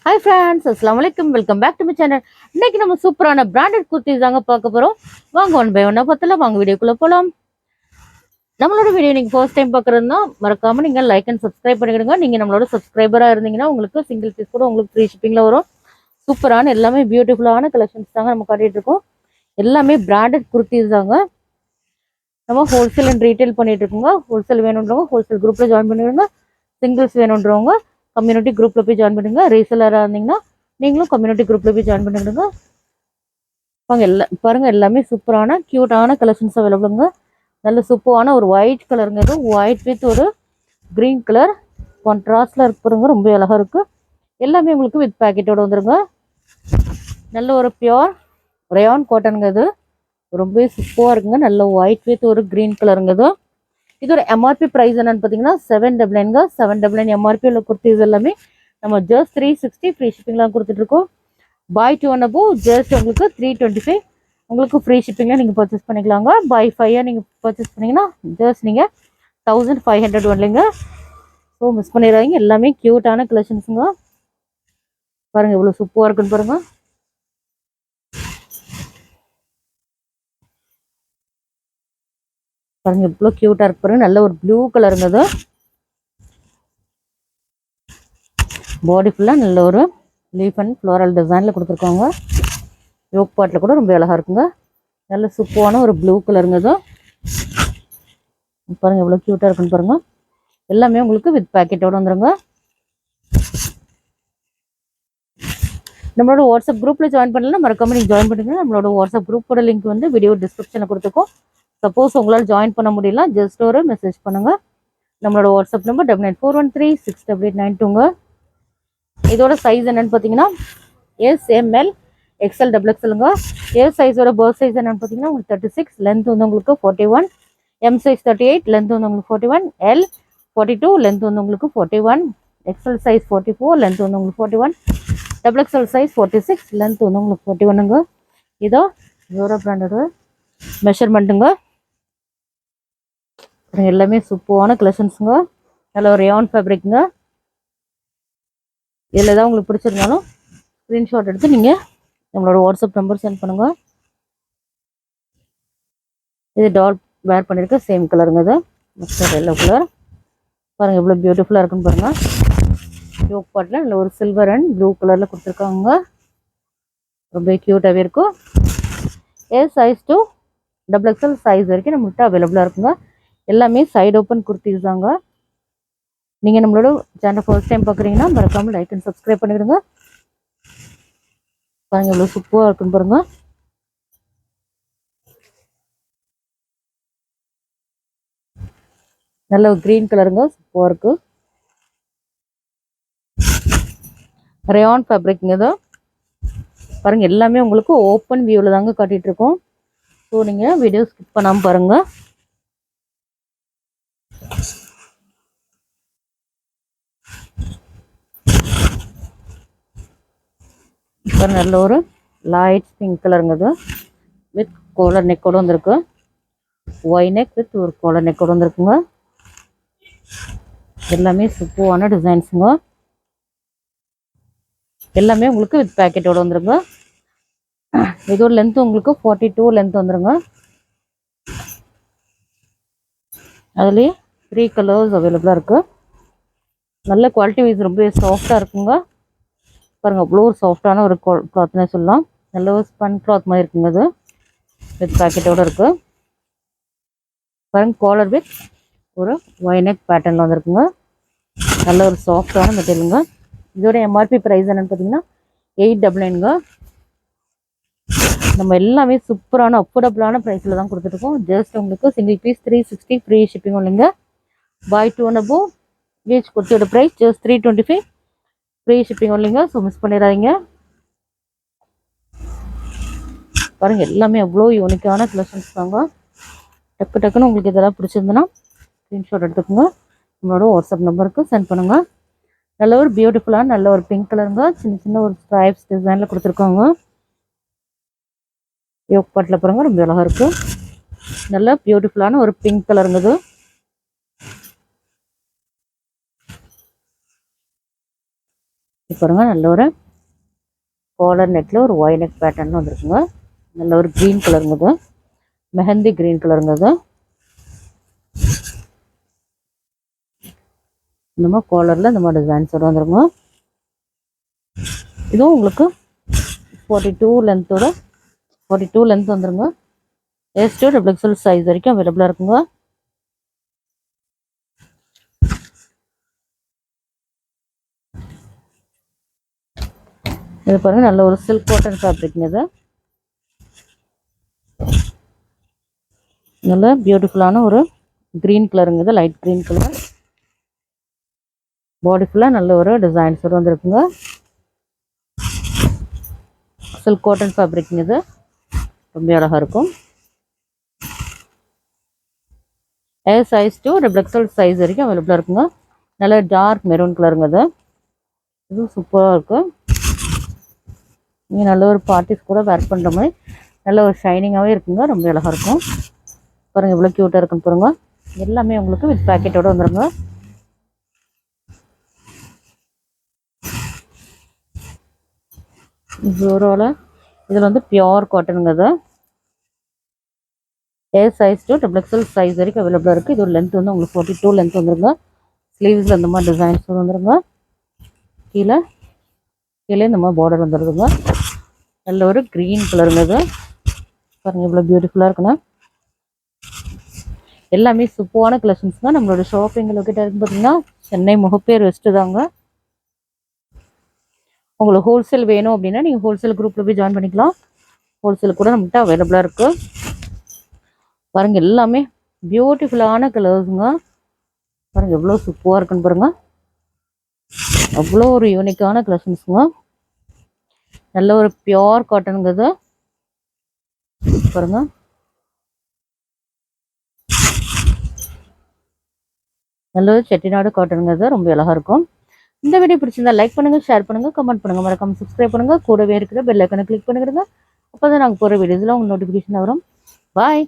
Hi friends, Assalamu alaikum. Welcome back to my channel. இன்னைக்கு நம்ம சூப்பரான பிராண்டட் குர்த்திஸ் தாங்க பார்க்க போறோம். வாங்க ஒன் பை ஒன்னா பார்த்தலாம். வாங்க வீடியோக்குள்ள போலாம். நம்மளோட வீடியோ நீங்க ஃபர்ஸ்ட் டைம் பார்க்கறதுனா மறக்காம நீங்க லைக் அண்ட் சப்ஸ்கிரைப் பண்ணிடுங்க. நீங்க நம்மளோட சப்ஸ்கிரைபரா இருந்தீங்கன்னா உங்களுக்கு சிங்கிள் பீஸ் கூட உங்களுக்கு ஃப்ரீ ஷிப்பிங்ல வரும். சூப்பரான எல்லாமே பியூட்டிஃபுல்லான கலெக்ஷன்ஸ் தாங்க நம்ம காட்டிட்டு இருக்கோம். எல்லாமே பிராண்டட் குர்த்திஸ் தாங்க. நம்ம ஹோல்சேல் அண்ட் ரீட்டைல் பண்ணிட்டு இருக்கோங்க. ஹோல்சேல் வேணுன்றவங்க ஹோல்சேல் குரூப்ல ஜாயின் பண்ணிடுங்க. சிங்கிள்ஸ் வேணுன்றவங்க கம்யூனிட்டி குரூப்ல போய் ஜாயின் பண்ணுங்க. ரீசெலராக இருந்தீங்கன்னா நீங்களும் கம்யூனிட்டி குரூப்ல போய் ஜாயின் பண்ணிடுங்க. பாருங்க எல்லாமே சூப்பரான கியூட்டான கலெக்ஷன்ஸ் அவைலபிளுங்க. நல்ல சூப்பரான ஒரு ஒயிட் கலருங்க. இது ஒயிட் வித் ஒரு கிரீன் கலர் கான்ட்ராஸ்ட்ல இருப்பாருங்க. ரொம்ப அழகா இருக்கு. எல்லாமே உங்களுக்கு வித் பேக்கெட்டோட வந்துருங்க. நல்ல ஒரு பியோர் ரயான் காட்டனுங்க. இது ரொம்பவே சூப்பராக இருக்குங்க. நல்ல ஒயிட் வித் ஒரு கிரீன் கலருங்க. இது இதோட எம்ஆர்பி ப்ரைஸ் என்னன்னு பார்த்தீங்கன்னா 799 799 எம்ஆர்பி உள்ள குர்த்திஸ் எல்லாமே நம்ம ஜஸ்ட் 360 ஃப்ரீ ஷிப்பிங்லாம் கொடுத்துட்ருக்கோம். பாய் 2 அண்ட் அபோவ் ஜஸ்ட் உங்களுக்கு 325 உங்களுக்கு ஃப்ரீ ஷிப்பிங்கில் நீங்கள் பர்ச்சேஸ் பண்ணிக்கலாங்க. பாய் 5 நீங்கள் பர்ச்சேஸ் பண்ணிங்கன்னா ஜஸ்ட் நீங்கள் 1500 வரலைங்க. ஸோ மிஸ் பண்ணிடுறாங்க. எல்லாமே க்யூட்டான கலெக்ஷன்ஸுங்க. பாருங்கள் இவ்வளோ சூப்பராக இருக்குன்னு பாருங்கள். பாருங்க இவ்வளோ க்யூட்டாக இருக்கு பாருங்க. நல்ல ஒரு ப்ளூ கலருங்க. அது பாடி ஃபுல்லாக நல்ல ஒரு லீஃப் அண்ட் ஃப்ளோரல் டிசைனில் கொடுத்துருக்காங்க. யோக் பாட்டில் கூட ரொம்ப அழகாக இருக்குங்க. நல்ல சூப்பரான ஒரு ப்ளூ கலருங்க. அது பாருங்கள் எவ்வளோ க்யூட்டாக இருக்குன்னு பாருங்கள். எல்லாமே உங்களுக்கு வித் பேக்கெட்டோடு வந்துடுங்க. நம்மளோட வாட்ஸ்அப் குரூப்பில் ஜாயின் பண்ணலாம் மறக்காம நீங்கள் ஜாயின் பண்ணுங்க. நம்மளோட வாட்ஸ்அப் குரூப்போட லிங்க் வந்து வீடியோ டிஸ்கிரிப்ஷனில் கொடுத்துருக்கோம். சப்போஸ் உங்களால் ஜாயின் பண்ண முடியல ஜஸ்ட் ஒரு மெசேஜ் பண்ணுங்கள். நம்மளோட வாட்ஸ்அப் நம்பர் 9941368892ங்க. இதோட சைஸ் என்னன்னு பார்த்தீங்கன்னா எஸ்எம்எல் எக்ஸ்எல் XXLங்க. எஸ் சைஸோட பர்த் சைஸ் என்னன்னு பார்த்தீங்கன்னா உங்களுக்கு 36, லென்த் வந்து உங்களுக்கு 41, எம் சைஸ் 38, லென்த் வந்து உங்களுக்கு 41, எல் 42, லென்த் வந்து உங்களுக்கு 41, எக்ஸ்எல் சைஸ் 44, லென்த் வந்து உங்களுக்கு 41, XXL சைஸ் 46, லென்த் வந்து உங்களுக்கு 41ங்க. இதோ ஜோரா பிராண்டோட மெஷர்மெண்ட்டுங்க. எல்லாமே சூப்பரான கலெக்ஷன்ஸுங்க. நல்ல ஒரு ரயான் ஃபேப்ரிக்ங்க. இதில் ஏதாவது உங்களுக்கு பிடிச்சிருந்தாலும் ஸ்க்ரீன்ஷாட் எடுத்து நீங்கள் நம்மளோட வாட்ஸ்அப் நம்பர் சென்ட் பண்ணுங்கள். இது டால் வேர் பண்ணியிருக்க சேம் கலருங்க. இது மிக்சர் எல்லோ கலர். பாருங்கள் எவ்வளோ பியூட்டிஃபுல்லாக இருக்குன்னு பாருங்கள். யோக் பாட்டில் நல்ல ஒரு சில்வர் அண்ட் ப்ளூ கலரில் கொடுத்துருக்காங்க. ரொம்ப க்யூட்டாகவே இருக்கும். S size to XXL size வரைக்கும் நம்மகிட்ட அவைலபிளாக இருக்குங்க. எல்லாமே சைடு ஓப்பன் குர்த்திஸ் தாங்க. நீங்கள் நம்மளோட சேனல் ஃபர்ஸ்ட் டைம் பார்க்குறீங்கன்னா மறக்காமல் லைக் அண்ட் சப்ஸ்கிரைப் பண்ணிடுங்க. பாருங்கள் எவ்வளோ சூப்பராக இருக்குன்னு பாருங்கள். நல்ல ஒரு க்ரீன் கலருங்க. சூப்பராக இருக்குது. ரயான் ஃபேப்ரிக்ங்க. இது பாருங்கள் எல்லாமே உங்களுக்கு ஓப்பன் வியூவில் தாங்க காட்டிகிட்ருக்கோம். ஸோ நீங்கள் வீடியோ ஸ்கிப் பண்ணாமல் பாருங்கள். இப்போ நல்ல ஒரு லைட் பிங்க் கலருங்க. இது வித் கோலர் நெக்கோடு வந்துருக்கு. ஒய் நெக் வித் ஒரு கோலர் நெக்கோடு வந்துருக்குங்க. எல்லாமே சூப்பரான டிசைன்ஸுங்க. எல்லாமே உங்களுக்கு வித் பேக்கெட்டோடு வந்துருங்க. இதோட லென்த் உங்களுக்கு 42 லென்த் வந்துருங்க. அதுலேயே 3 கலர்ஸ் அவைலபிளாக இருக்குது. நல்ல குவாலிட்டி வைஸ் ரொம்ப சாஃப்டாக இருக்குங்க. பாருங்கள் அவ்வளோ ஒரு சாஃப்டான ஒரு கிளாத்னே சொல்லலாம். நல்ல ஒரு ஸ்பன் கிளாத் மாதிரி இருக்குங்க. அது வித் பேக்கெட்டோடு இருக்குது. பாருங்கள் காலர் வித் ஒரு ஒய் நெக் பேட்டர்னில் வந்துருக்குங்க. நல்ல ஒரு சாஃப்டான மெட்டீரியலுங்க. இதோட எம்ஆர்பி ப்ரைஸ் என்னென்னு பார்த்தீங்கன்னா 899ங்க. நம்ம எல்லாமே சூப்பரான அஃபோர்டபுளான ப்ரைஸில் தான் கொடுத்துருக்கோம். ஜஸ்ட் உங்களுக்கு சிங்கிள் பீஸ் 360 ஃப்ரீ ஷிப்பிங் இல்லைங்க. பாய் 2 அண்ட் அபோவ் ஈச் குர்த்தியோட ப்ரைஸ் ஜஸ்ட் 325 ஃப்ரீ ஷிப்பிங் இல்லைங்க. ஸோ மிஸ் பண்ணிடாதீங்க. பாருங்கள் எல்லாமே அவ்வளோ யூனிக்கான கலெக்ஷன்ஸ் தாங்க. டக்குன்னு உங்களுக்கு இதெல்லாம் பிடிச்சிருந்துன்னா ஸ்க்ரீன்ஷாட் எடுத்துக்கோங்க. நம்மளோட வாட்ஸ்அப் நம்பருக்கு சென்ட் பண்ணுங்கள். நல்ல ஒரு பியூட்டிஃபுல்லான நல்ல ஒரு பிங்க் கலருங்க. சின்ன சின்ன ஒரு ஸ்ட்ரைப்ஸ் டிசைனில் கொடுத்துருக்காங்க. யோக் பாட்டில் பாருங்கள் ரொம்ப அழகாக இருக்குது. நல்ல பியூட்டிஃபுல்லான ஒரு பிங்க் கலருங்க. இது பாருங்க நல்ல ஒரு காலர் நெக்கில் ஒரு ஒய் நெக் பேட்டர்ன் வந்துருக்குங்க. நல்ல ஒரு க்ரீன் கலருங்க இது, மெஹந்தி க்ரீன் கலருங்க இது. இந்த மாதிரி காலரில் இந்த மாதிரி டிசைன்ஸ் வந்துருங்க. இதுவும் உங்களுக்கு 42 லென்த்தோட 42 லென்த் வந்துருங்க. S to double XL size வரைக்கும் அவைலபிளாக இருக்குங்க. இது பாருங்க நல்ல ஒரு சில்க் காட்டன் ஃபேப்ரிக்ங்க இது. நல்ல பியூட்டிஃபுல்லான ஒரு க்ரீன் கலருங்க இது, லைட் க்ரீன் கலர். பாடி ஃபுல்லாக நல்ல ஒரு டிசைன்ஸ் வந்துருக்குங்க. சில்க் காட்டன் ஃபேப்ரிக்ங்க இது, ரொம்ப அழகாக இருக்கும். S size to double XL size வரைக்கும் அவைலபிளாக இருக்குங்க. நல்ல டார்க் மெரூன் கலருங்க இது. இதுவும் சூப்பராக இருக்கும். நீங்கள் நல்ல ஒரு பார்ட்டிஸ் கூட வேர் பண்ணுற மாதிரி நல்ல ஒரு ஷைனிங்காகவே இருக்குங்க, ரொம்ப அழகாக இருக்கும். பாருங்கள் இவ்வளோ க்யூட்டாக இருக்குன்னு பாருங்க. எல்லாமே உங்களுக்கு வித் பேக்கெட்டோடு வந்துடுங்க. ஜோரோவில் இதில் வந்து பியோர் காட்டனுங்க இது. ஏர் size to double XL size வரைக்கும் அவைலபிளாக இருக்குது. இது ஒரு லென்த் வந்து உங்களுக்கு 42 லென்த் வந்துருங்க. ஸ்லீவ்ஸில் இந்த மாதிரி டிசைன்ஸ் வந்துருங்க. கீழே இந்த மாதிரி பார்டர் வந்துடுதுங்க. நல்ல ஒரு க்ரீன் கலருங்க இது. பாருங்கள் இவ்வளோ பியூட்டிஃபுல்லாக இருக்குண்ணா. எல்லாமே சூப்பரான கலெக்ஷன்ஸ் தான். நம்மளோட ஷாப்பிங் லொக்கேட் இருக்குது பார்த்தீங்கன்னா சென்னை முகப்பேர் வெஸ்ட்டு தாங்க. உங்களுக்கு ஹோல்சேல் வேணும் அப்படின்னா நீங்கள் ஹோல்சேல் குரூப்பில் போய் ஜாயின் பண்ணிக்கலாம். ஹோல்சேல் கூட நம்மகிட்ட அவைலபிளாக இருக்குது. பாருங்கள் எல்லாமே பியூட்டிஃபுல்லான கலர்ஸுங்க. பாருங்கள் எவ்வளோ சூப்பராக இருக்குன்னு பாருங்கள். அவ்வளோ ஒரு யூனிக்கான கலெக்ஷன்ஸுங்க. நல்ல ஒரு பியோர் காட்டனுங்கிறது பாருங்கள். நல்ல ஒரு செட்டிநாடு காட்டனுங்கிறது ரொம்ப அழகாக இருக்கும். இந்த வீடியோ பிடிச்சிருந்தா லைக் பண்ணுங்கள், ஷேர் பண்ணுங்கள், கமெண்ட் பண்ணுங்கள், மறக்காம சப்ஸ்கிரைப் பண்ணுங்கள். கூடவே இருக்கிற பெல் ஐக்கனை கிளிக் பண்ணிடுங்க. அப்போ தான் நாங்கள் போகிற வீடியோஸில் உங்களுக்கு நோட்டிஃபிகேஷன் வரும். பாய்.